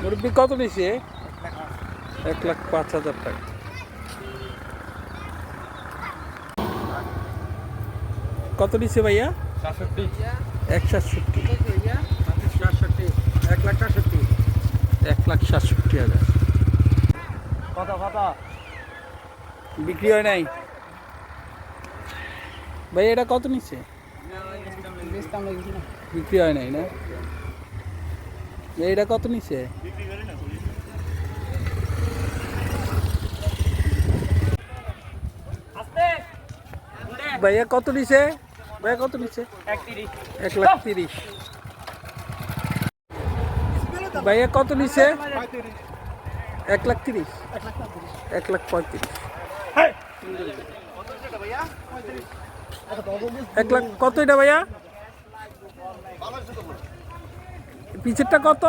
মুরব্বি কত নিছে? 1,05,000 টাকা। কত নিছে ভাইয়া? 1,67,000। 1,67,000 বিক্রি হয় নাই ভাই। এটা কত নিচ্ছে? বিক্রি হয় নাই না? এটা কত নিচ্ছে? ভাইয়া কত নিচ্ছে? ভাইয়া কত নিচ্ছে? 1,30,000। ভাইয়া কত নিচ্ছে? 1,30,000। 1,35,000। 1,00,000 কত এটা ভাইয়া? পিছেরটা কত?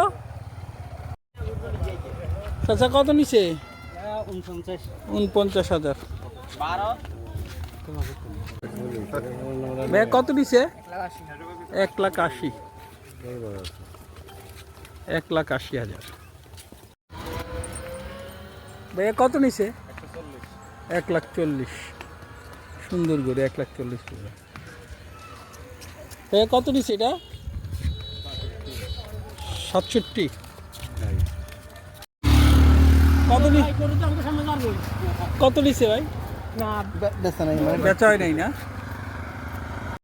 চাচা কত নিছে? 49,000। ভাইয়া কত নিছে? 1,80,000। 1,80,000। ভাইয়া কত নিছে? 1,40,000। সুন্দর করে 1,40,000। ভাইয়া কত নিছে এটা? 67। কত নিছে ভাই? বেচা হয় নাই না?